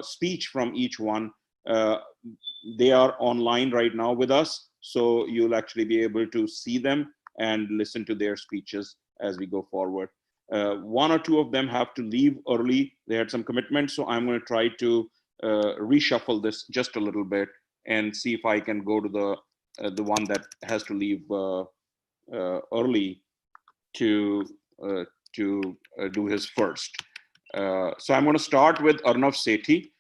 speech from each one. They are online right now with us, so you'll actually be able to see them and listen to their speeches as we go forward. One or two of them have to leave early. They had some commitments, so I'm going to try to reshuffle this just a little bit and see if I can go to the one that has to leave early to do his first. So I'm going to start with Arnav Sethi.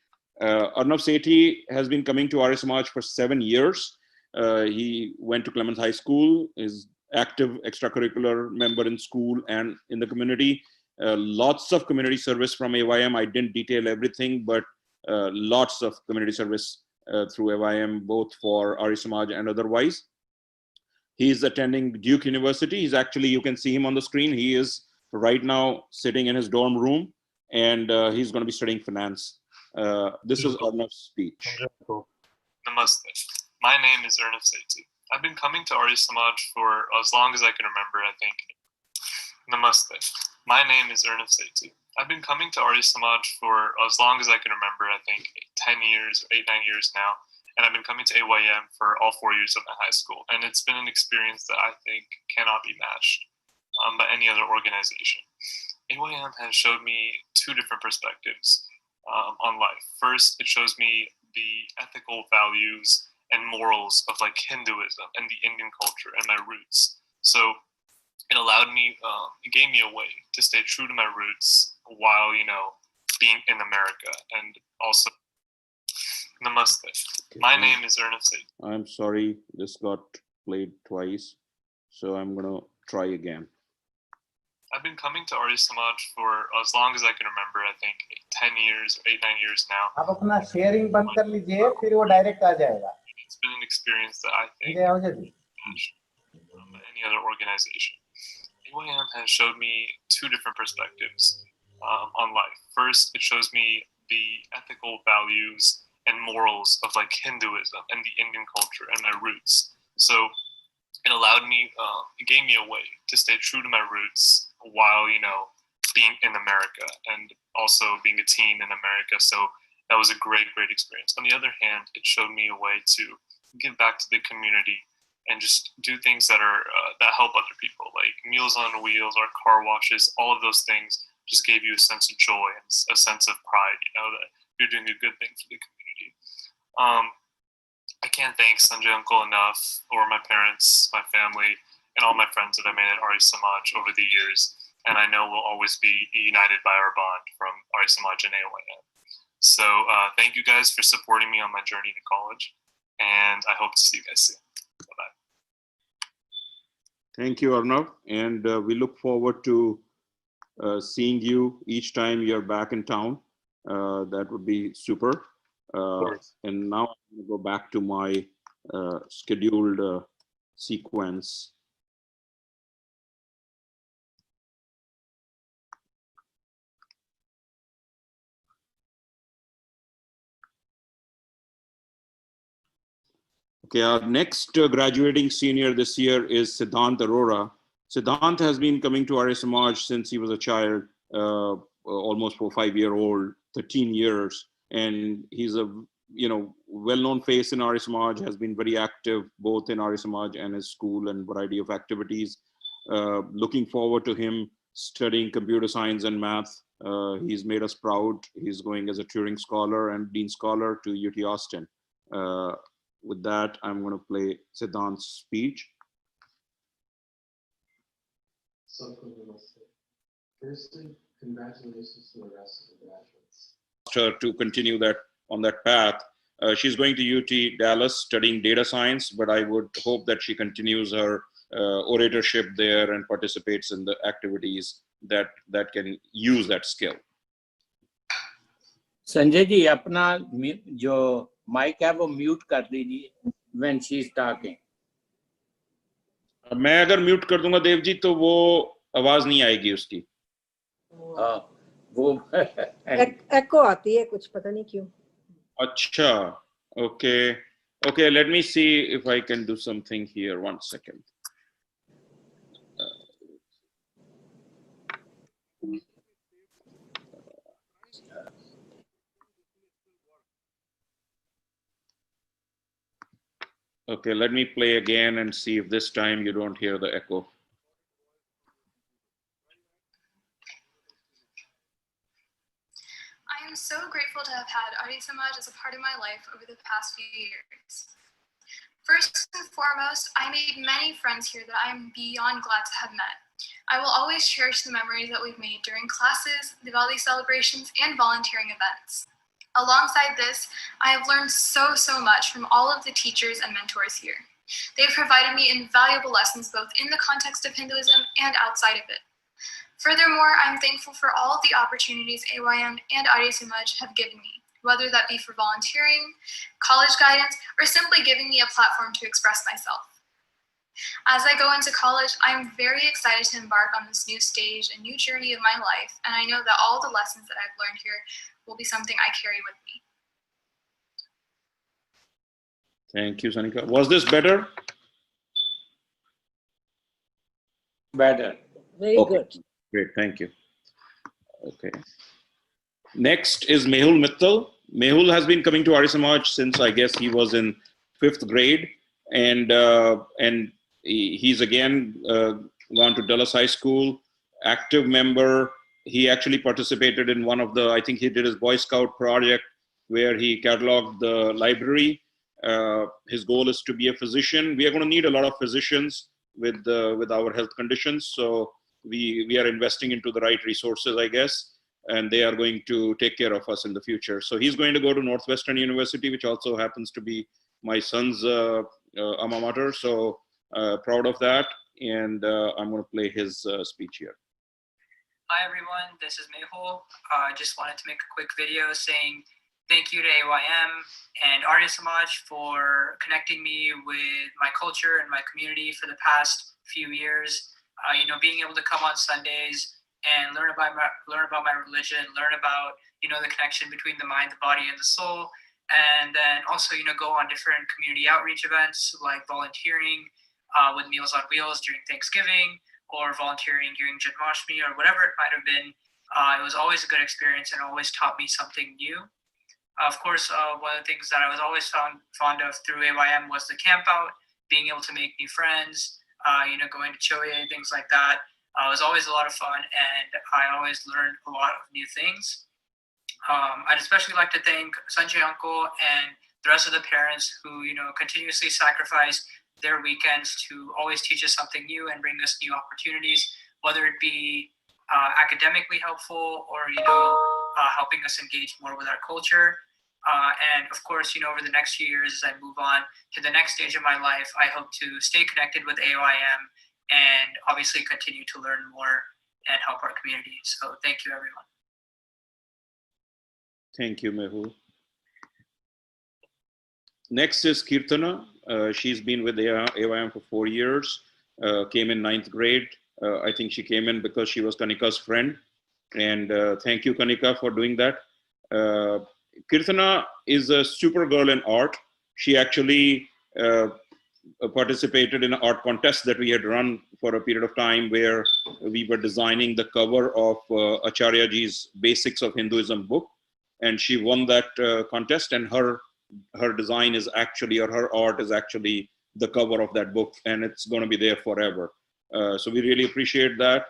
Arnav Sethi has been coming to Arya Samaj for 7 years. He went to Clemens High School, is active extracurricular member in school and in the community. Lots of community service from AYM. I didn't detail everything, but lots of community service through AYM, both for Arya Samaj and otherwise. He's attending Duke University. He's actually, you can see him on the screen. He is right now sitting in his dorm room, and he's going to be studying finance. This is Arnav's speech. Namaste. My name is Arnav Sethi. I've been coming to Arya Samaj for as long as I can remember, I think. Namaste. My name is Arnav Sethi. I've been coming to Arya Samaj for as long as I can remember, I think 10 years, 8, 9 years now. And I've been coming to AYM for all 4 years of my high school. And it's been an experience that I think cannot be matched by any other organization. AYM has showed me two different perspectives on life. First, it shows me the ethical values and morals of like Hinduism and the Indian culture and my roots. So it allowed me, it gave me a way to stay true to my roots while, you know, being in America. And also, Namaste. My name is Arnav Sethi. I'm sorry, this got played twice, so I'm gonna try again. I've been coming to Arya Samaj for as long as I can remember, I think 10 years, 8, 9 years now. आप अपना sharing बंद कर लीजिए, फिर वो direct आ जाएगा. It's been an experience that I think any other organization. AYM has showed me two different perspectives on life. First, it shows me the ethical values and morals of like Hinduism and the Indian culture and my roots. So it allowed me, it gave me a way to stay true to my roots while, you know, being in America and also being a teen in America. So that was a great, great experience. On the other hand, it showed me a way to give back to the community and just do things that are that help other people, like Meals on Wheels or car washes. All of those things just gave you a sense of joy and a sense of pride, you know, that you're doing a good thing for the community. I can't thank Sanjay Uncle enough, or my parents, my family, and all my friends that I made at Arya Samaj over the years. And I know we'll always be united by our bond from Arya Samaj and AYM. So thank you guys for supporting me on my journey to college. And I hope to see you guys soon. Bye-bye. Thank you, Arnav. And we look forward to seeing you each time you're back in town. That would be super. And now I'm going to go back to my scheduled sequence. Okay, our next graduating senior this year is Siddhant Arora. Siddhant has been coming to Arya Samaj since he was a child, almost 4 or 5 year old, 13 years. And he's a well-known face in Arya Samaj, has been very active both in Arya Samaj and his school and variety of activities. Looking forward to him studying computer science and math. He's made us proud. He's going as a Turing Scholar and Dean Scholar to UT Austin. With that, I'm going to play Siddhant's speech. Firstly, congratulations to the rest of the graduates. Her to continue that on that path. She's going to UT Dallas studying data science, but I would hope that she continues her oratorship there and participates in the activities that can use that skill. Sanjay ji अपना जो mic है वो mute कर दीजिए when she is talking. मैं अगर mute कर दूंगा देव जी तो वो आवाज नहीं आएगी उसकी. वो एको आती है कुछ पता नहीं क्यों. अच्छा, okay, let me see if I can do something here. 1 second. Okay, let me play again and see if this time you don't hear the echo. I am so grateful to have had Arya Samaj as a part of my life over the past few years. First and foremost, I made many friends here that I am beyond glad to have met. I will always cherish the memories that we've made during classes, Diwali celebrations, and volunteering events. Alongside this, I have learned so much from all of the teachers and mentors here. They've provided me invaluable lessons both in the context of Hinduism and outside of it. Furthermore, I'm thankful for all of the opportunities AYM and Arya Samaj have given me, whether that be for volunteering, college guidance, or simply giving me a platform to express myself. As I go into college, I'm very excited to embark on this new stage and new journey of my life, and I know that all the lessons that I've learned here will be something I carry with me. Thank you, Sanika. Was this better? Better. Very Okay. good. Great, thank you. Okay. Next is Mehul Mittal. Mehul has been coming to Arya Samaj since I guess he was in 5th grade, and he's again gone to Dulles High School, active member. He actually participated in one of the, I think he did his Boy Scout project where he cataloged the library. His goal is to be a physician. We are going to need a lot of physicians with our health conditions, so we are investing into the right resources, I guess, and they are going to take care of us in the future. So he's going to go to Northwestern University, which also happens to be my son's alma mater. So proud of that, and I'm going to play his speech here. Hi everyone, this is Mehul. I just wanted to make a quick video saying thank you to AYM and Arya Samaj for connecting me with my culture and my community for the past few years. Being able to come on Sundays and learn about my religion, learn about the connection between the mind, the body, and the soul, and then also go on different community outreach events like volunteering with Meals on Wheels during Thanksgiving, or volunteering during Janmashtami, or whatever it might have been. It was always a good experience and always taught me something new. Of course, one of the things that I was always fond of through AYM was the camp out, being able to make new friends, going to Choye, things like that. It was always a lot of fun, and I always learned a lot of new things. I'd especially like to thank Sanjay Uncle and the rest of the parents who, continuously sacrifice their weekends to always teach us something new and bring us new opportunities, whether it be academically helpful or, helping us engage more with our culture. And of course, over the next few years, as I move on to the next stage of my life, I hope to stay connected with AYM and obviously continue to learn more and help our community. So thank you, everyone. Thank you, Mehul. Next is Kirtana. She's been with AYM for 4 years, came in 9th grade. I think she came in because she was Kanika's friend. And thank you, Kanika, for doing that. Kirtana is a super girl in art. She actually participated in an art contest that we had run for a period of time where we were designing the cover of Acharya ji's Basics of Hinduism book. And she won that contest, and her design is actually, or her art is actually the cover of that book, and it's going to be there forever. So we really appreciate that.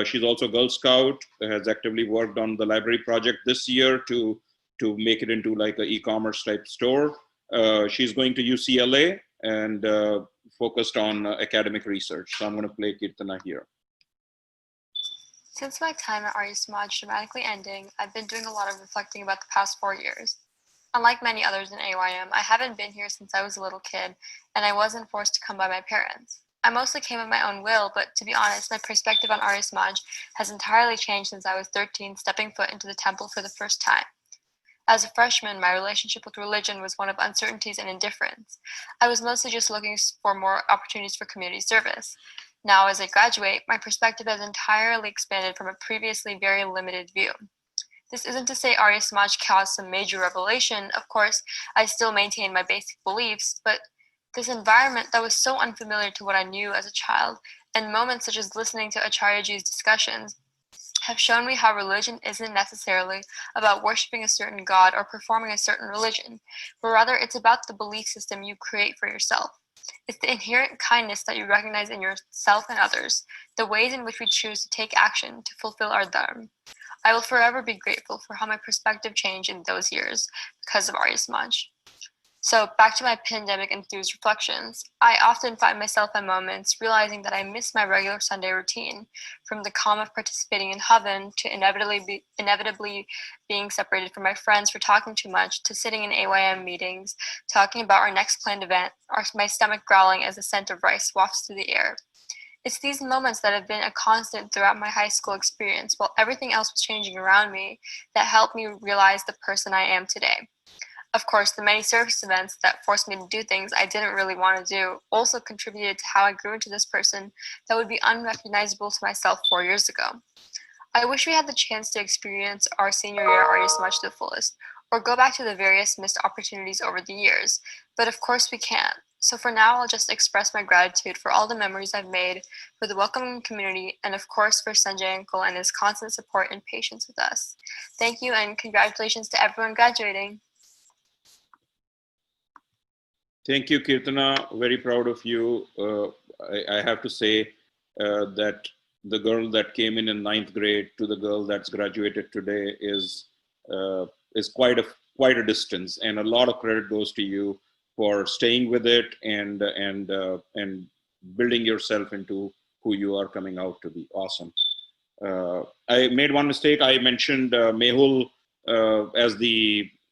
She's also Girl Scout, has actively worked on the library project this year to make it into like an e-commerce type store. She's going to UCLA and focused on academic research. So I'm going to play Kirtana here. Since my time at Arya Samaj dramatically ending, I've been doing a lot of reflecting about the past 4 years. Unlike many others in AYM, I haven't been here since I was a little kid, and I wasn't forced to come by my parents. I mostly came of my own will, but to be honest, my perspective on Arya Samaj has entirely changed since I was 13, stepping foot into the temple for the first time. As a freshman, my relationship with religion was one of uncertainties and indifference. I was mostly just looking for more opportunities for community service. Now, as I graduate, my perspective has entirely expanded from a previously very limited view. This isn't to say Arya Samaj caused some major revelation. Of course, I still maintain my basic beliefs, but this environment that was so unfamiliar to what I knew as a child, and moments such as listening to Acharya ji's discussions, have shown me how religion isn't necessarily about worshiping a certain god or performing a certain religion, but rather it's about the belief system you create for yourself. It's the inherent kindness that you recognize in yourself and others, the ways in which we choose to take action to fulfill our dharma. I will forever be grateful for how my perspective changed in those years because of Arya Samaj. So back to my pandemic infused reflections, I often find myself at moments realizing that I miss my regular Sunday routine, from the calm of participating in Havan to inevitably being separated from my friends for talking too much, to sitting in AYM meetings, talking about our next planned event, or my stomach growling as the scent of rice wafts through the air. It's these moments that have been a constant throughout my high school experience while everything else was changing around me that helped me realize the person I am today. Of course, the many service events that forced me to do things I didn't really want to do also contributed to how I grew into this person that would be unrecognizable to myself 4 years ago. I wish we had the chance to experience our senior year at Arya Samaj to the fullest, or go back to the various missed opportunities over the years, but of course we can't. So for now, I'll just express my gratitude for all the memories I've made, for the welcoming community, and of course for Sanjay Uncle and his constant support and patience with us. Thank you, and congratulations to everyone graduating. Thank you, Kirtana. Very proud of you. I have to say that the girl that came in ninth grade to the girl that's graduated today is quite a distance, and a lot of credit goes to you for staying with it and building yourself into who you are coming out to be. Awesome. I made one mistake. I mentioned Mehul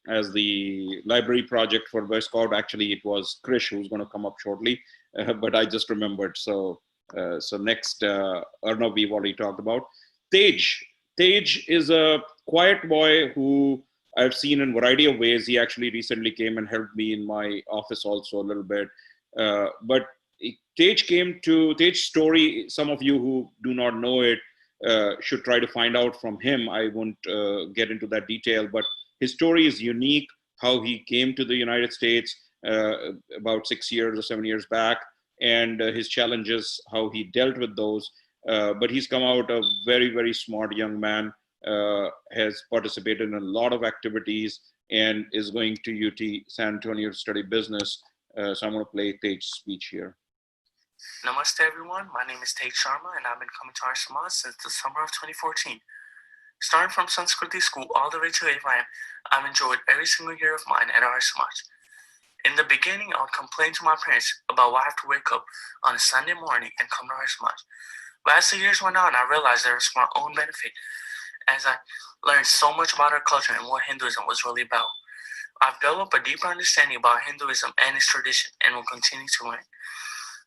as the library project for Boy Scout. Actually, it was Krish who's going to come up shortly, but I just remembered. So next, Arnav, we've already talked about. Tej is a quiet boy who I've seen in a variety of ways. He actually recently came and helped me in my office also a little bit. But Tej's story, some of you who do not know it should try to find out from him. I won't get into that detail, but his story is unique, how he came to the United States about 6 years or 7 years back, and his challenges, how he dealt with those. But he's come out a very, very smart young man, has participated in a lot of activities, and is going to UT San Antonio to study business. So I'm going to play Tej's speech here. Namaste everyone, my name is Tej Sharma and I've been coming to Arya Samaj since the summer of 2014. Starting from Sanskriti school all the way to AYM, I've enjoyed every single year of mine at Arya Samaj. In the beginning, I would complain to my parents about why I have to wake up on a Sunday morning and come to Arya Samaj. But as the years went on, I realized there was my own benefit as I learned so much about our culture and what Hinduism was really about. I've developed a deeper understanding about Hinduism and its tradition and will continue to learn.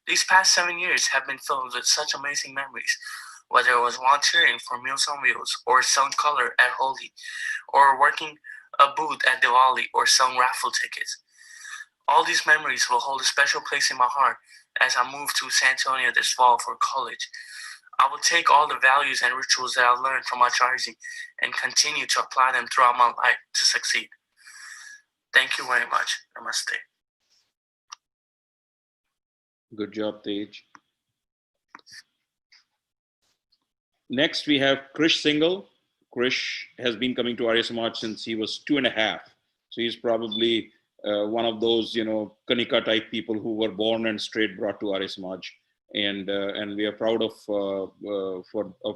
These past 7 years have been filled with such amazing memories, whether it was volunteering for Meals on Wheels, or selling color at Holi, or working a booth at Diwali, or selling raffle tickets. All these memories will hold a special place in my heart as I move to San Antonio this fall for college. I will take all the values and rituals that I learned from Acharya and continue to apply them throughout my life to succeed. Thank you very much. Namaste. Good job, Tej. Next, we have Krish Singhal. Krish has been coming to Arya Samaj since he was 2.5. So he's probably one of those, Kanika type people who were born and straight brought to Arya Samaj. And we are proud of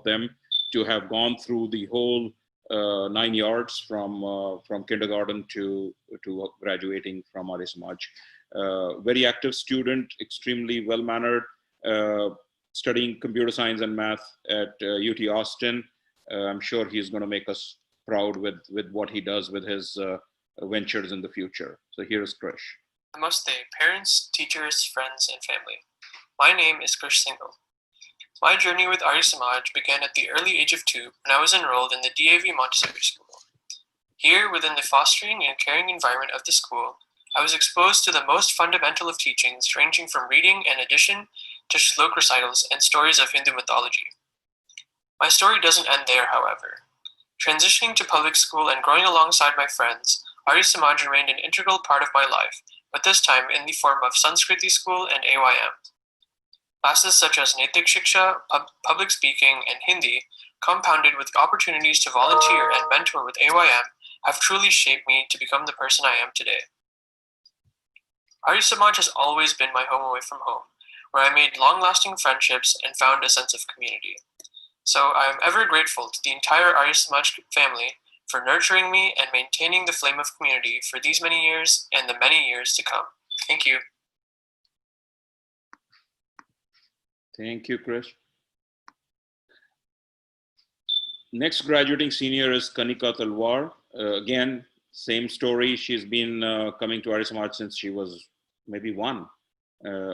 them to have gone through the whole 9 yards from kindergarten to graduating from Arya Samaj. Very active student, extremely well-mannered, studying computer science and math at UT Austin. I'm sure he's going to make us proud with what he does with his ventures in the future. So here's Krish. Namaste, parents, teachers, friends, and family. My name is Krish Singhal. My journey with Arya Samaj began at the early age of 2 when I was enrolled in the DAV Montessori School. Here, within the fostering and caring environment of the school, I was exposed to the most fundamental of teachings ranging from reading and addition to shlok recitals and stories of Hindu mythology. My story doesn't end there, however. Transitioning to public school and growing alongside my friends, Arya Samaj remained an integral part of my life, but this time in the form of Sanskriti school and AYM. Classes such as Naitik Shiksha, public speaking, and Hindi compounded with opportunities to volunteer and mentor with AYM, have truly shaped me to become the person I am today. Arya Samaj has always been my home away from home, where I made long-lasting friendships and found a sense of community. So I am ever grateful to the entire Arya Samaj family for nurturing me and maintaining the flame of community for these many years and the many years to come. Thank you. Thank you, Krish. Next graduating senior is Kanika Talwar. Again, same story. She's been coming to Arya Samaj since she was maybe 1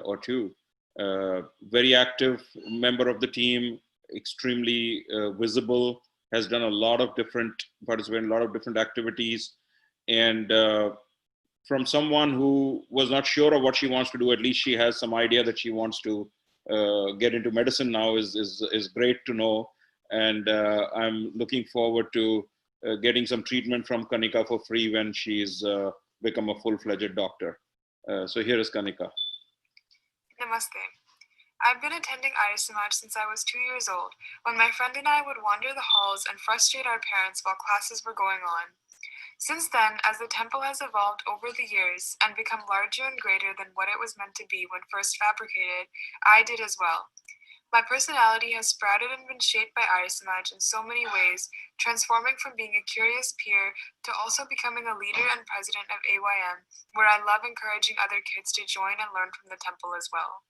or 2. Very active member of the team, extremely visible, has done a lot of participated in a lot of different activities. And from someone who was not sure of what she wants to do, at least she has some idea that she wants to get into medicine now is great to know. And I'm looking forward to getting some treatment from Kanika for free when she's become a full-fledged doctor. So here is Kanika. Namaste. I've been attending Arya Samaj since I was 2 years old, when my friend and I would wander the halls and frustrate our parents while classes were going on. Since then, as the temple has evolved over the years and become larger and greater than what it was meant to be when first fabricated, I did as well. My personality has sprouted and been shaped by Arya Samaj in so many ways, transforming from being a curious peer to also becoming a leader and president of AYM, where I love encouraging other kids to join and learn from the temple as well.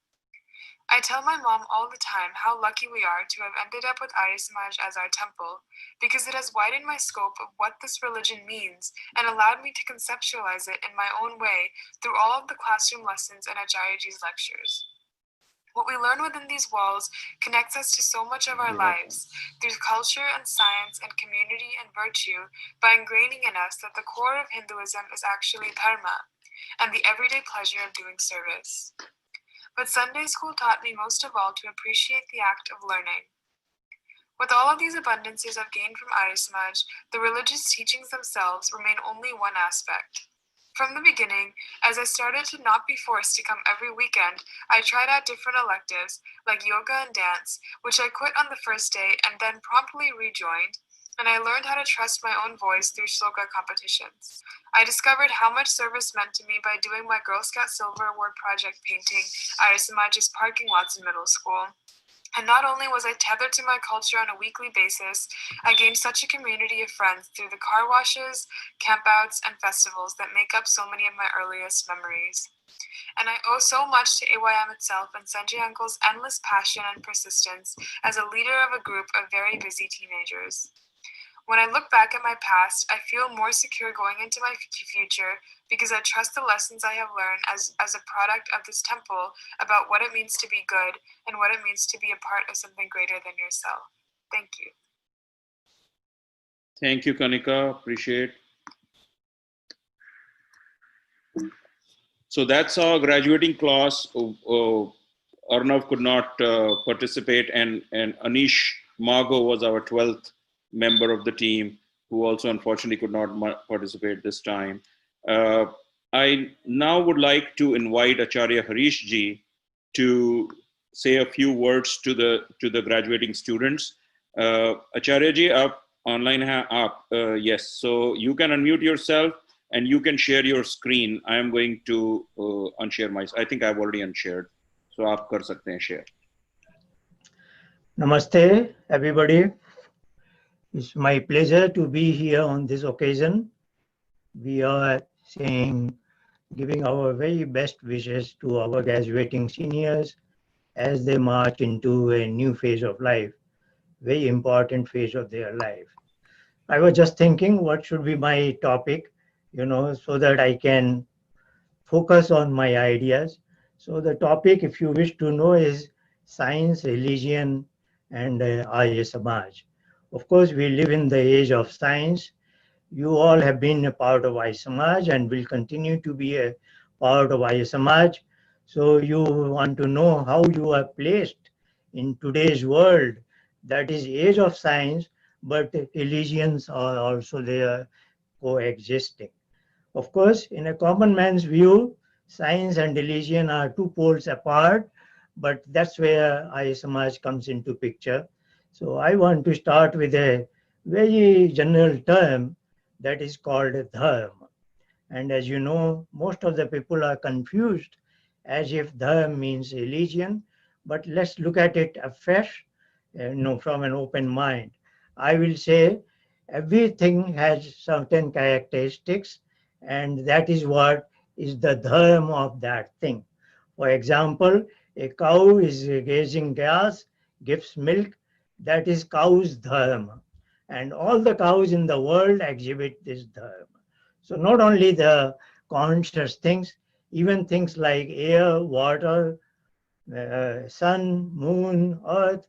I tell my mom all the time how lucky we are to have ended up with Arya Samaj as our temple, because it has widened my scope of what this religion means and allowed me to conceptualize it in my own way through all of the classroom lessons and Acharyaji's lectures. What we learn within these walls connects us to so much of our lives, through culture and science and community and virtue, by ingraining in us that the core of Hinduism is actually dharma, and the everyday pleasure of doing service. But Sunday school taught me most of all to appreciate the act of learning. With all of these abundances I've gained from Arya Samaj, the religious teachings themselves remain only one aspect. From the beginning, as I started to not be forced to come every weekend, I tried out different electives, like yoga and dance, which I quit on the first day and then promptly rejoined, and I learned how to trust my own voice through shloka competitions. I discovered how much service meant to me by doing my Girl Scout Silver Award project painting Arya Samaj's parking lots in middle school. And not only was I tethered to my culture on a weekly basis, I gained such a community of friends through the car washes, campouts, and festivals that make up so many of my earliest memories. And I owe so much to AYM itself and Sanjay Uncle's endless passion and persistence as a leader of a group of very busy teenagers. When I look back at my past, I feel more secure going into my future because I trust the lessons I have learned as a product of this temple about what it means to be good and what it means to be a part of something greater than yourself. Thank you. Thank you, Kanika. Appreciate. So that's our graduating class. Arnav could not participate, and Anish Margo was our 12th member of the team, who also unfortunately could not participate this time. I now would like to invite Acharya Harish ji to say a few words to the graduating students. Acharya ji, aap online hai aap? Yes, so you can unmute yourself and you can share your screen. I am going to unshare my. I think I've already unshared, so aap kar sakte hain share. Namaste, everybody. It's my pleasure to be here on this occasion. We are giving our very best wishes to our graduating seniors as they march into a new phase of life, very important phase of their life. I was just thinking what should be my topic, so that I can focus on my ideas. So the topic, if you wish to know, is science, religion, and Arya Samaj. Of course, we live in the age of science. You all have been a part of Arya Samaj and will continue to be a part of Arya Samaj. So you want to know how you are placed in today's world, that is age of science, but religions are also there coexisting. Of course, in a common man's view, science and religion are two poles apart, but that's where Arya Samaj comes into picture. So I want to start with a very general term that is called dharma. And as you know, most of the people are confused as if dharma means religion. But let's look at it afresh, from an open mind. I will say everything has certain characteristics, and that is what is the dharma of that thing. For example, a cow is grazing grass, gives milk, that is cow's dharma. And all the cows in the world exhibit this dharma. So not only the conscious things, even things like air, water, sun, moon, earth,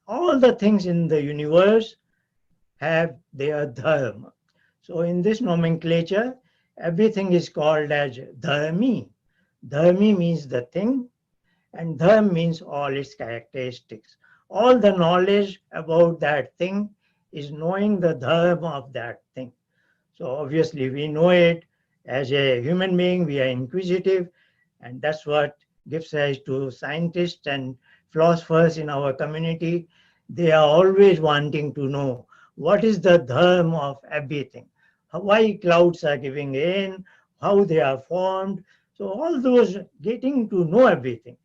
all the things in the universe have their dharma. So in this nomenclature, everything is called as dharmi. Dharmi means the thing, and dharma means all its characteristics. All the knowledge about that thing is knowing the dharma of that thing. So obviously we know it. As a human being, we are inquisitive, and that's what gives rise to scientists and philosophers in our community. They are always wanting to know what is the dharma of everything, why clouds are giving rain, how they are formed. So all those getting to know everything,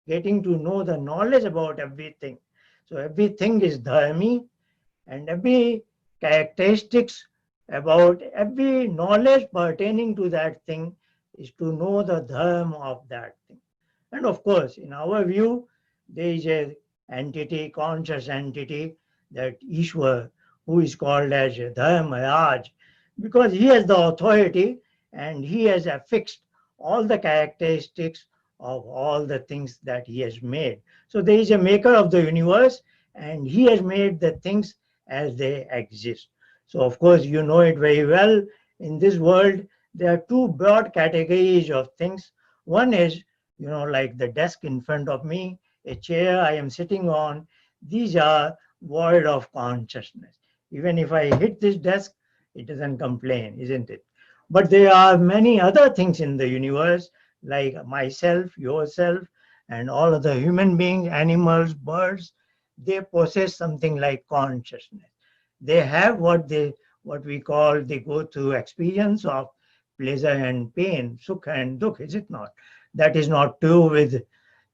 getting to know the knowledge about everything. So everything is dharmi, and every characteristics about every knowledge pertaining to that thing is to know the dharma of that thing. And of course, in our view, there is a entity, conscious entity, that Ishwar, who is called as Dharmaraj, because he has the authority and he has affixed all the characteristics of all the things that he has made. So there is a maker of the universe, and he has made the things as they exist. So of course, you know it very well. In this world, there are two broad categories of things. One is, like the desk in front of me, a chair I am sitting on. These are void of consciousness. Even if I hit this desk, it doesn't complain, isn't it? But there are many other things in the universe, like myself, yourself, and all other human beings, animals, birds. They possess something like consciousness. They have what we call, they go through experience of pleasure and pain, sukha and dukh, is it not? That is not true with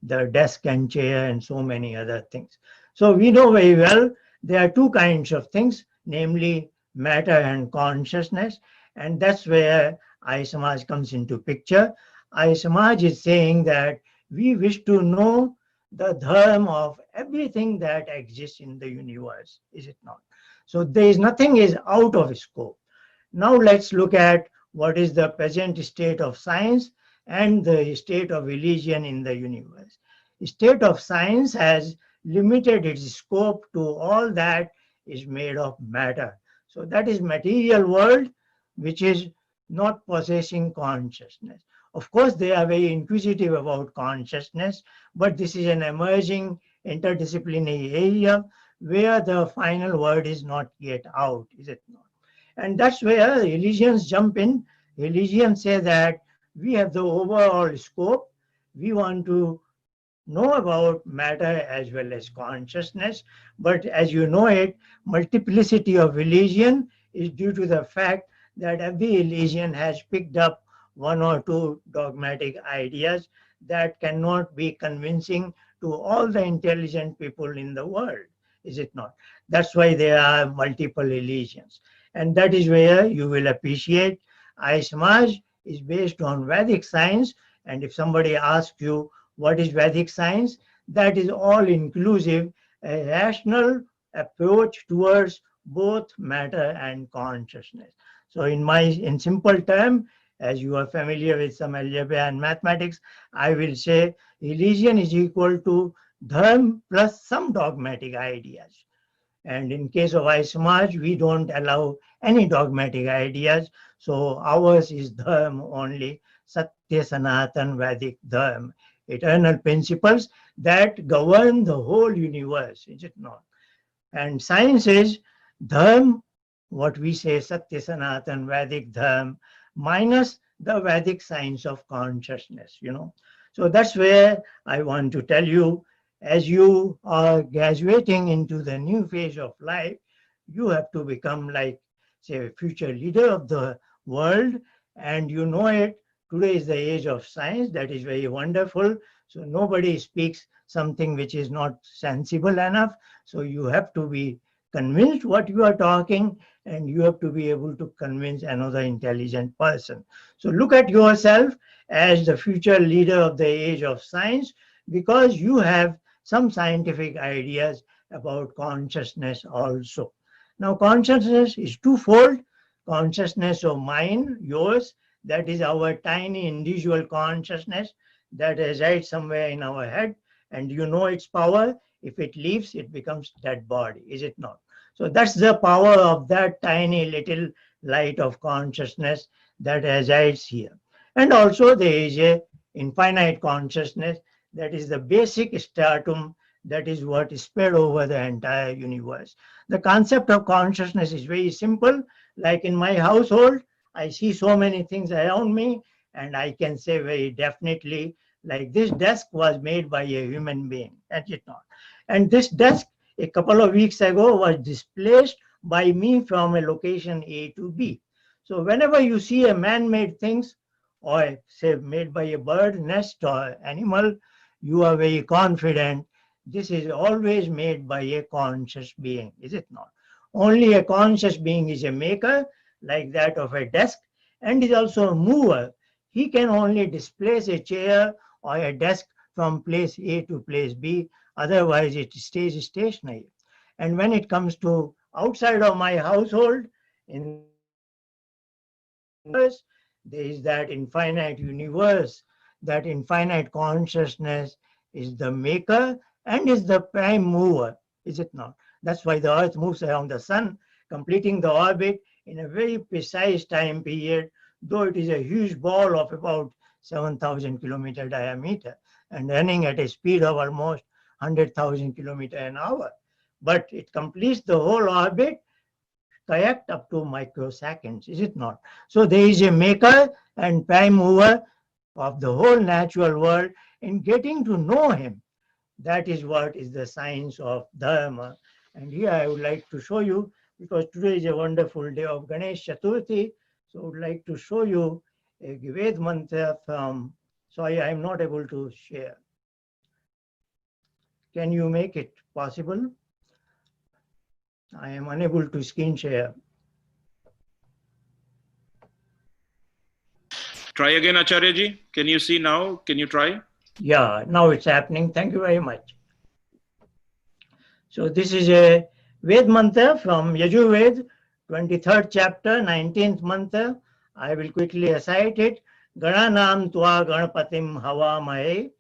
the desk and chair and so many other things. So we know very well there are two kinds of things, namely matter and consciousness, and that's where I Samaj comes into picture. I Samaj is saying that we wish to know the dharma of everything that exists in the universe, is it not? So there is nothing is out of scope. Now let's look at what is the present state of science and the state of religion in the universe. The state of science has limited its scope to all that is made of matter. So that is material world, which is not possessing consciousness. Of course, they are very inquisitive about consciousness, but this is an emerging interdisciplinary area where the final word is not yet out, is it not? And that's where religions jump in. Religions say that we have the overall scope. We want to know about matter as well as consciousness. But as you know it, multiplicity of religion is due to the fact that every religion has picked up one or two dogmatic ideas that cannot be convincing to all the intelligent people in the world, is it not? That's why there are multiple religions. And that is where you will appreciate Arya Samaj is based on Vedic science. And if somebody asks you what is Vedic science, that is all inclusive, a rational approach towards both matter and consciousness. So in simple term, as you are familiar with some algebra and mathematics, I will say religion is equal to dharma plus some dogmatic ideas. And in case of Arya Samaj, we don't allow any dogmatic ideas. So ours is dharma only, Satya Sanatan Vedic dharma, eternal principles that govern the whole universe, is it not? And science is dharma, what we say Satya Sanatan Vedic dharma, minus the Vedic science of consciousness, So that's where I want to tell you as you are graduating into the new phase of life, you have to become like, say, a future leader of the world. And you know it, today is the age of science. That is very wonderful. So nobody speaks something which is not sensible enough. So you have to be convinced what you are talking, and you have to be able to convince another intelligent person. So look at yourself as the future leader of the age of science, because you have some scientific ideas about consciousness also. Now, consciousness is twofold. Consciousness of mind, yours, that is our tiny individual consciousness that resides somewhere in our head, and you know its power. If it leaves, it becomes dead body, is it not? So that's the power of that tiny little light of consciousness that resides here. And also there is a infinite consciousness, that is the basic stratum, that is what is spread over the entire universe. The concept of consciousness is very simple. Like in my household, I see so many things around me, and I can say very definitely, like this desk was made by a human being, that's it not. And this desk a couple of weeks ago was displaced by me from a location A to B. So whenever you see a man-made things, or say made by a bird nest or animal, you are very confident this is always made by a conscious being, is it not? Only a conscious being is a maker, like that of a desk, and is also a mover. He can only displace a chair or a desk from place A to place B, otherwise it stays stationary. And when it comes to outside of my household, in the universe, there is that infinite universe, that infinite consciousness is the maker and is the prime mover, is it not? That's why the earth moves around the sun, completing the orbit in a very precise time period, though it is a huge ball of about 7,000 kilometer diameter and running at a speed of almost 100,000 kilometer an hour. But it completes the whole orbit correct up to microseconds, is it not? So there is a maker and prime mover of the whole natural world. In getting to know him, that is what is the science of Dharma. And here I would like to show you, because today is a wonderful day of Ganesh Chaturthi, so I would like to show you a Ved mantra from, sorry, I am not able to share. Can you make it possible? I am unable to screen share. Try again, Acharya ji. Can you see now? Can you try? Yeah, now it's happening. Thank you very much. So this is a Ved mantra from Yajurved, 23rd chapter, 19th mantra. I will quickly recite it. Gananam tva ganapatim havamahe